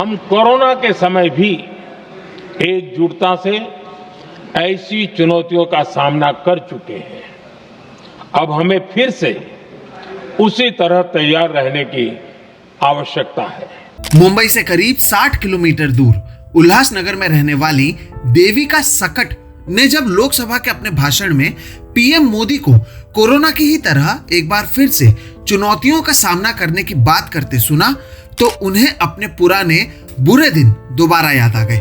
हम कोरोना के समय भी एकजुटता से ऐसी चुनौतियों का सामना कर चुके हैं। अब हमें फिर से उसी तरह तैयार रहने की आवश्यकता है। मुंबई से करीब 60 किलोमीटर दूर उल्लासनगर में रहने वाली देविका सकट ने जब लोकसभा के अपने भाषण में पीएम मोदी को कोरोना की ही तरह एक बार फिर से चुनौतियों का सामना करने की बात करते सुना तो उन्हें अपने पुराने बुरे दिन दोबारा याद आ गए।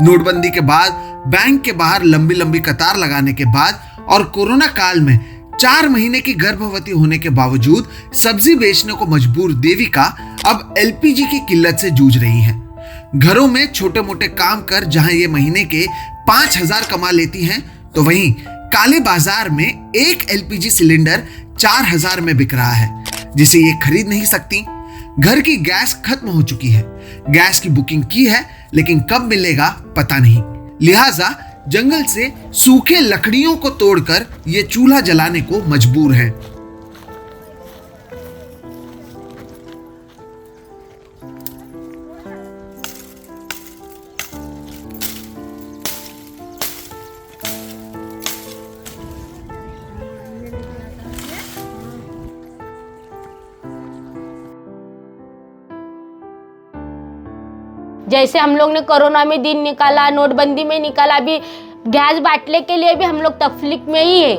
नोटबंदी के बाद बैंक के बाहर लंबी लंबी कतार लगाने के बाद और कोरोना काल में 4 महीने की गर्भवती होने के बावजूद सब्जी बेचने को मजबूर देविका अब एलपीजी की किल्लत से जूझ रही हैं। घरों में छोटे मोटे काम कर जहां ये महीने के 5,000 कमा लेती हैं, तो वहीं काले बाजार में एक एलपीजी सिलेंडर 4,000 में बिक रहा है, जिसे ये खरीद नहीं सकती। घर की गैस खत्म हो चुकी है, गैस की बुकिंग की है लेकिन कब मिलेगा पता नहीं। लिहाजा जंगल से सूखे लकड़ियों को तोड़कर ये चूल्हा जलाने को मजबूर हैं। जैसे हम लोग ने कोरोना में दिन निकाला, नोटबंदी में निकाला, अभी गैस बांटने के लिए भी हम लोग तकलीफ में ही है।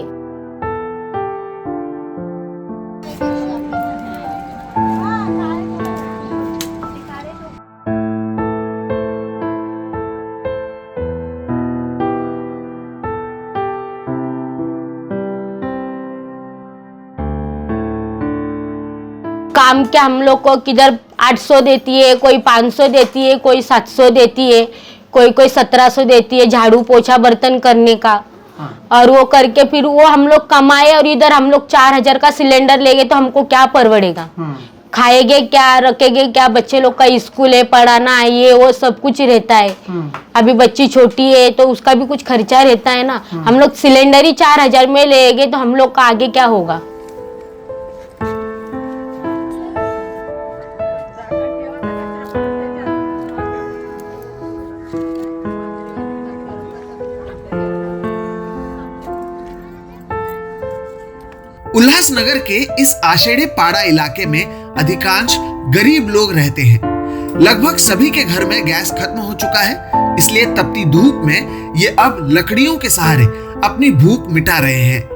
काम के हम लोग को किधर 800 देती है, कोई 500 देती है, कोई 700 देती है, कोई 1700 देती है झाड़ू पोछा बर्तन करने का। और वो करके फिर वो हम लोग कमाए और इधर हम लोग 4,000 का सिलेंडर लेंगे तो हमको क्या परवड़ेगा? खाएंगे क्या, रखेंगे क्या? बच्चे लोग का स्कूल है, पढ़ाना है, ये वो सब कुछ रहता है। अभी बच्ची छोटी है तो उसका भी कुछ खर्चा रहता है ना। हम लोग सिलेंडर ही 4,000 में लेंगे तो हम लोग का आगे क्या होगा? उल्लासनगर के इस आषेढ़े पाड़ा इलाके में अधिकांश गरीब लोग रहते हैं। लगभग सभी के घर में गैस खत्म हो चुका है, इसलिए तपती धूप में ये अब लकड़ियों के सहारे अपनी भूख मिटा रहे हैं।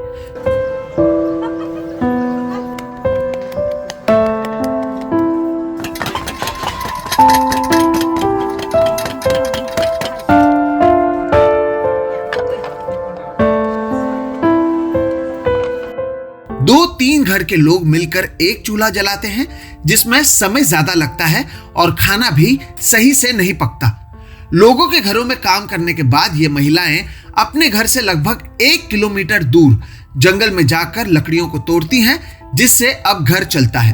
दो तीन घर के लोग मिलकर एक चूल्हा जलाते हैं, जिसमें समय ज्यादा लगता है और खाना भी सही से नहीं पकता। लोगों के घरों में काम करने के बाद ये महिलाएं अपने घर से लगभग 1 किलोमीटर दूर जंगल में जाकर लकड़ियों को तोड़ती हैं, जिससे अब घर चलता है।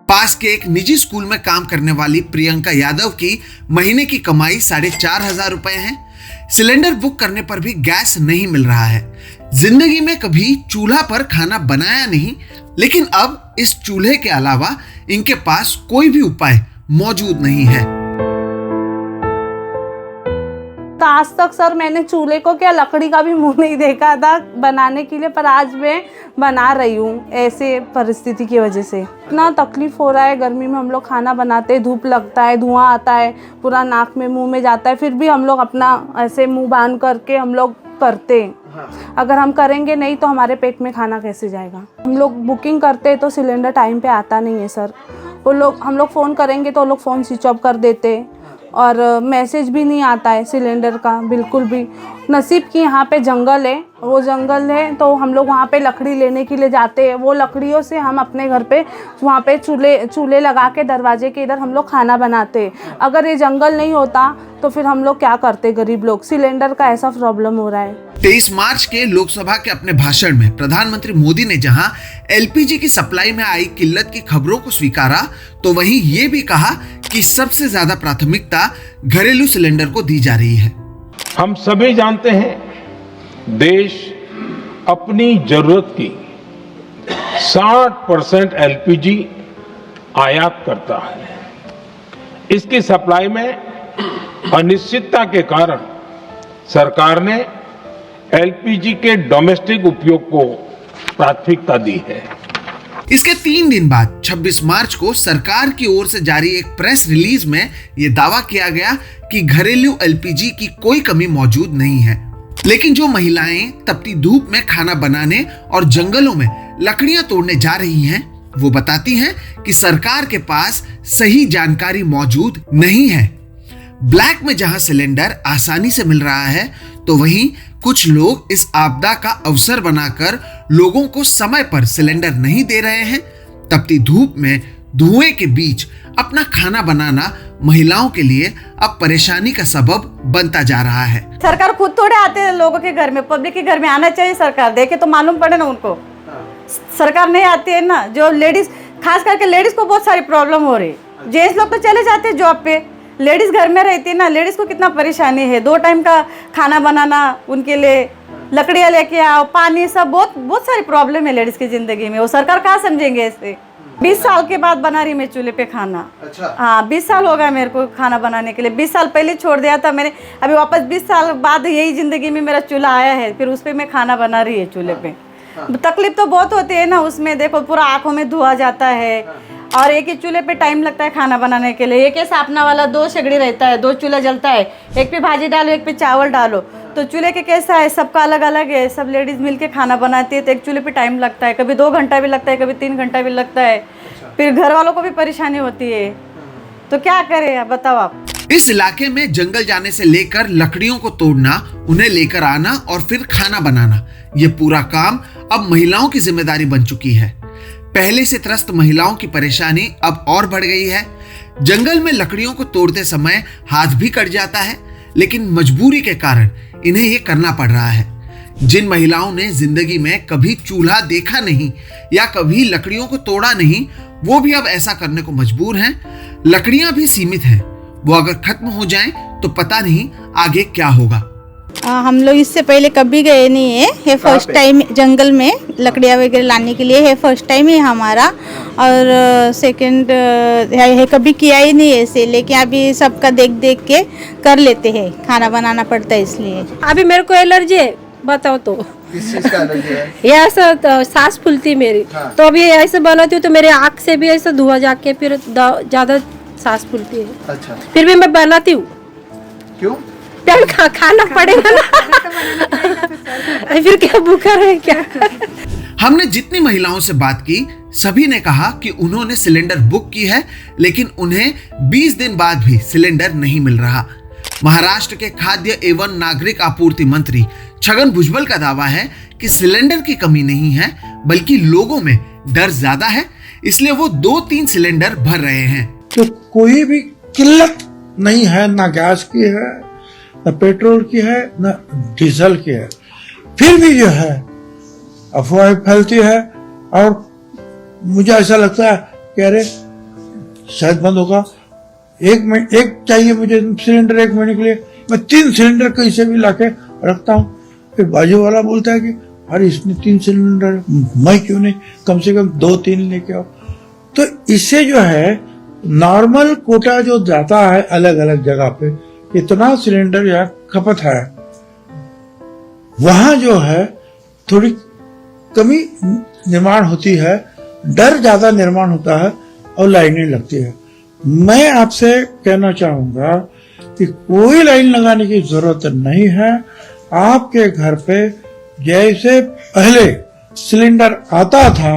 पास के एक निजी स्कूल में काम करने वाली प्रियंका यादव की महीने की कमाई 4,500 रुपए है। सिलेंडर बुक करने पर भी गैस नहीं मिल रहा है। जिंदगी में कभी चूल्हा पर खाना बनाया नहीं, लेकिन अब इस चूल्हे के अलावा इनके पास कोई भी उपाय मौजूद नहीं है। तो आज तक सर मैंने चूल्हे को क्या लकड़ी का भी मुंह नहीं देखा था बनाने के लिए, पर आज मैं बना रही हूँ ऐसे परिस्थिति की वजह से। इतना तकलीफ हो रहा है, गर्मी में हम लोग खाना बनाते हैं, धूप लगता है, धुआं आता है, पूरा नाक में मुंह में जाता है, फिर भी हम लोग अपना ऐसे मुंह बांध करके हम लोग करते हैं। अगर हम करेंगे नहीं तो हमारे पेट में खाना कैसे जाएगा? हम लोग बुकिंग करते हैं तो सिलेंडर टाइम पे आता नहीं है सर। हम लोग फ़ोन करेंगे तो लोग फ़ोन स्विच ऑफ कर देते हैं और मैसेज भी नहीं आता है सिलेंडर का बिल्कुल भी। नसीब की यहाँ पे जंगल है, वो जंगल है तो हम लोग वहाँ पे लकड़ी लेने के लिए जाते हैं। वो लकड़ियों से हम अपने घर पे वहाँ पे चूल्हे लगा के दरवाजे के इधर हम लोग खाना बनाते हैं। अगर ये जंगल नहीं होता तो फिर हम लोग क्या करते? गरीब लोग, सिलेंडर का ऐसा प्रॉब्लम हो रहा है। 23 मार्च के लोकसभा के अपने भाषण में प्रधानमंत्री मोदी ने जहां एलपीजी की सप्लाई में आई किल्लत की खबरों को स्वीकारा, तो वहीं ये भी कहा कि सबसे ज्यादा प्राथमिकता घरेलू सिलेंडर को दी जा रही है। हम सभी जानते हैं देश अपनी जरूरत की 60% एलपीजी आयात करता है। इसकी सप्लाई में अनिश्चितता के कारण सरकार ने एलपीजी के डोमेस्टिक उपयोग को प्राथमिकता दी है। इसके 3 दिन बाद 26 मार्च को सरकार की ओर से जारी एक प्रेस रिलीज में यह दावा किया गया कि घरेलू एलपीजी की कोई कमी मौजूद नहीं है। लेकिन जो महिलाएं तपती धूप में खाना बनाने और जंगलों में लकड़ियां तोड़ने जा रही हैं, वो बताती हैं कि सरकार के पास सही जानकारी मौजूद नहीं है। ब्लैक में जहां सिलेंडर आसानी से मिल रहा है, तो वहीं कुछ लोग इस आपदा का अवसर बनाकर लोगों को समय पर सिलेंडर नहीं दे रहे हैं। तपती धूप में धुएं के बीच अपना खाना बनाना महिलाओं के लिए अब परेशानी का सबब बनता जा रहा है। सरकार खुद थोड़े आते हैं लोगों के घर में, पब्लिक के घर में आना चाहिए। सरकार देखे तो मालूम पड़े ना उनको। सरकार नहीं आती है ना। जो लेडीज, खास करके लेडीज को बहुत सारी प्रॉब्लम हो रही है। जेंट्स लोग तो चले जाते हैं जॉब पे, लेडीज घर में रहती है ना। लेडीज को कितना परेशानी है, 2 टाइम का खाना बनाना, उनके लिए लकड़ियाँ लेके आओ, पानी, सब बहुत सारी प्रॉब्लम है लेडीज की जिंदगी में। वो सरकार कहाँ समझेंगे ऐसे। 20 साल के बाद बना रही मैं चूल्हे पे खाना। अच्छा। हाँ, 20 साल हो गया मेरे को खाना बनाने के लिए। 20 साल पहले छोड़ दिया था मैंने, अभी वापस 20 साल बाद यही जिंदगी में मेरा चूल्हा आया है, फिर उस पर मैं खाना बना रही है चूल्हे पे। तकलीफ तो बहुत होती है ना उसमें। देखो पूरा आंखों में धुआं जाता है, और एक ही चूल्हे पे टाइम लगता है खाना बनाने के लिए। एक ही सापना वाला 2 शेगड़ी रहता है, 2 चूल्हा जलता है, एक पे भाजी डालो, एक पे चावल डालो। तो चूल्हे के कैसा है, सबका अलग अलग है। सब लेडीज मिलके खाना बनाती है, तो एक चूल्हे पे टाइम लगता है, कभी 2 घंटा भी लगता है, कभी 3 घंटा भी लगता है। फिर घर वालों को भी परेशानी होती है, तो क्या करें बताओ आप। इस इलाके में जंगल जाने से लेकर लकड़ियों को तोड़ना, उन्हें लेकर आना और फिर खाना बनाना, ये पूरा काम अब महिलाओं की जिम्मेदारी बन चुकी है। पहले से त्रस्त महिलाओं की परेशानी अब और बढ़ गई है। जंगल में लकड़ियों को तोड़ते समय हाथ भी कट जाता है, लेकिन मजबूरी के कारण इन्हें ये करना पड़ रहा है। जिन महिलाओं ने जिंदगी में कभी चूल्हा देखा नहीं या कभी लकड़ियों को तोड़ा नहीं, वो भी अब ऐसा करने को मजबूर हैं। लकड़ियां भी सीमित हैं, वो अगर खत्म हो जाएं तो पता नहीं आगे क्या होगा। हम लोग इससे पहले कभी गए नहीं है, ये फर्स्ट टाइम जंगल में लकड़ियाँ वगैरह लाने के लिए है, फर्स्ट टाइम है हमारा। और सेकंड है कभी किया ही नहीं ऐसे, लेकिन अभी सबका देख देख के कर लेते हैं। खाना बनाना पड़ता है इसलिए। अभी मेरे को एलर्जी है, बताओ तो। किस चीज का एलर्जी है? ये ऐसा तो सांस फूलती मेरी। हाँ। तो अभी ऐसे बनाती हूँ तो मेरे आँख से भी ऐसा धुआं जाके फिर ज्यादा सांस फूलती है। अच्छा। फिर भी मैं बनाती हूँ। क्यों? खाना पड़ेगा ना। फिर क्या भूखा रहे क्या। हमने जितनी महिलाओं से बात की, सभी ने कहा कि उन्होंने सिलेंडर बुक की है, लेकिन उन्हें 20 दिन बाद भी सिलेंडर नहीं मिल रहा। महाराष्ट्र के खाद्य एवं नागरिक आपूर्ति मंत्री छगन भुजबल का दावा है कि सिलेंडर की कमी नहीं है, बल्कि लोगों में डर ज्यादा है, इसलिए वो 2-3 सिलेंडर भर रहे हैं। तो कोई भी किल्लत नहीं है, ना गैस की है, न पेट्रोल की है, न डीजल की है। फिर भी जो है अफवाह फैलती है, और मुझे ऐसा लगता है कि अरे शायद बंद होगा। एक चाहिए मुझे सिलेंडर 1 महीने के लिए, मैं 3 सिलेंडर कैसे भी लाके रखता हूँ। फिर बाजू वाला बोलता है कि अरे इसने 3 सिलेंडर, मैं क्यों नहीं कम से कम 2-3 लेके आओ। तो इससे जो है नॉर्मल कोटा जो जाता है अलग अलग जगह पे, इतना सिलेंडर या खपत है, वहां जो है थोड़ी कमी निर्माण होती है, डर ज्यादा निर्माण होता है और लाइनें लगती है। मैं आपसे कहना चाहूंगा कि कोई लाइन लगाने की जरूरत नहीं है। आपके घर पे जैसे पहले सिलेंडर आता था,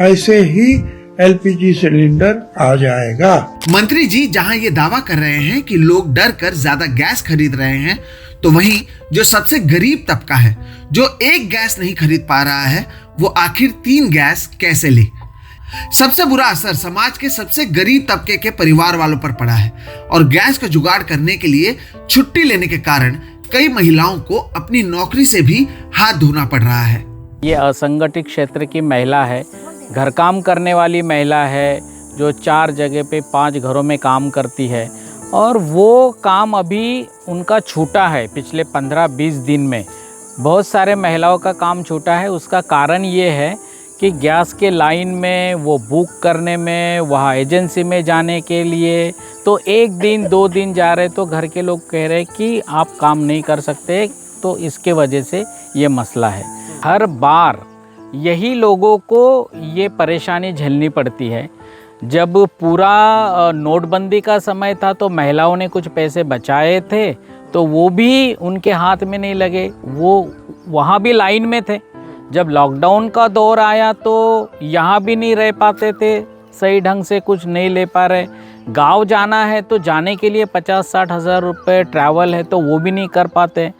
ऐसे ही एलपीजी सिलेंडर आ जाएगा। मंत्री जी जहां ये दावा कर रहे हैं कि लोग डर कर ज्यादा गैस खरीद रहे हैं, तो वहीं जो सबसे गरीब तबका है, जो एक गैस नहीं खरीद पा रहा है, वो आखिर 3 गैस कैसे ले। सबसे बुरा असर समाज के सबसे गरीब तबके के परिवार वालों पर पड़ा है, और गैस का जुगाड़ करने के लिए छुट्टी लेने के कारण कई महिलाओं को अपनी नौकरी से भी हाथ धोना पड़ रहा है। ये असंगठित क्षेत्र की महिला है, घर काम करने वाली महिला है, जो 4 जगह पे 5 घरों में काम करती है, और वो काम अभी उनका छूटा है पिछले 15-20 दिन में। बहुत सारे महिलाओं का काम छूटा है। उसका कारण ये है कि गैस के लाइन में वो बुक करने में, वहाँ एजेंसी में जाने के लिए तो 1 दिन 2 दिन जा रहे, तो घर के लोग कह रहे कि आप काम नहीं कर सकते, तो इसके वजह से ये मसला है। हर बार यही लोगों को ये परेशानी झेलनी पड़ती है। जब पूरा नोटबंदी का समय था तो महिलाओं ने कुछ पैसे बचाए थे, तो वो भी उनके हाथ में नहीं लगे, वो वहाँ भी लाइन में थे। जब लॉकडाउन का दौर आया तो यहाँ भी नहीं रह पाते थे, सही ढंग से कुछ नहीं ले पा रहे। गांव जाना है तो जाने के लिए 50-60 हज़ार रुपये ट्रैवल है, तो वो भी नहीं कर पाते।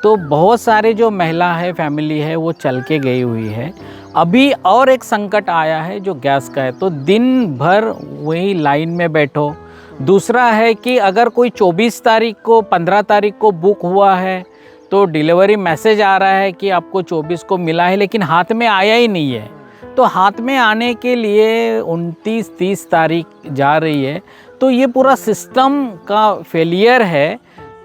तो बहुत सारे जो महिला है, फैमिली है, वो चल के गई हुई है। अभी और एक संकट आया है जो गैस का है, तो दिन भर वही लाइन में बैठो। दूसरा है कि अगर कोई 24 तारीख को 15 तारीख को बुक हुआ है तो डिलीवरी मैसेज आ रहा है कि आपको 24 को मिला है, लेकिन हाथ में आया ही नहीं है। तो हाथ में आने के लिए 29-30 तारीख जा रही है। तो ये पूरा सिस्टम का फेलियर है।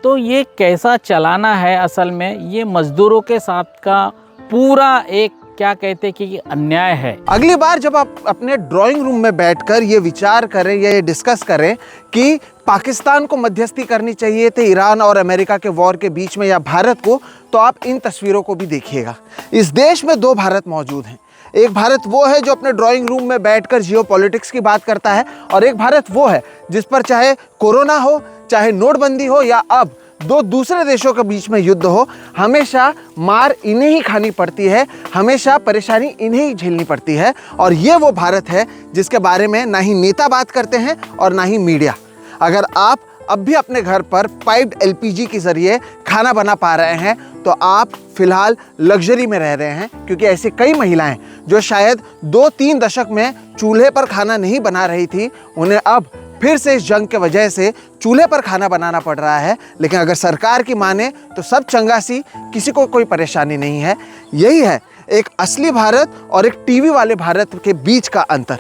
तो ये कैसा चलाना है, असल में ये मज़दूरों के साथ का पूरा एक क्या कहते हैं कि अन्याय है। अगली बार जब आप अपने ड्राइंग रूम में बैठकर ये विचार करें या ये डिस्कस करें कि पाकिस्तान को मध्यस्थी करनी चाहिए थी ईरान और अमेरिका के वॉर के बीच में या भारत को, तो आप इन तस्वीरों को भी देखिएगा। इस देश में 2 भारत मौजूद हैं। एक भारत वो है जो अपने ड्राइंग रूम में बैठकर जियोपॉलिटिक्स की बात करता है, और एक भारत वो है जिस पर चाहे कोरोना हो, चाहे नोटबंदी हो, या अब 2 दूसरे देशों के बीच में युद्ध हो, हमेशा मार इन्हें ही खानी पड़ती है, हमेशा परेशानी इन्हें ही झेलनी पड़ती है। और ये वो भारत है जिसके बारे में ना ही नेता बात करते हैं और ना ही मीडिया। अगर आप अब भी अपने घर पर पाइप्ड LPG के ज़रिए खाना बना पा रहे हैं तो आप फिलहाल लग्जरी में रह रहे हैं, क्योंकि ऐसे कई महिलाएं जो शायद 2-3 दशक में चूल्हे पर खाना नहीं बना रही थी, उन्हें अब फिर से इस जंग के वजह से चूल्हे पर खाना बनाना पड़ रहा है। लेकिन अगर सरकार की माने तो सब चंगासी, किसी को कोई परेशानी नहीं है। यही है एक असली भारत और एक टीवी वाले भारत के बीच का अंतर।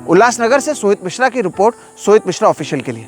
उल्लासनगर से सोहित मिश्रा की रिपोर्ट, सोहित मिश्रा ऑफिशियल के लिए।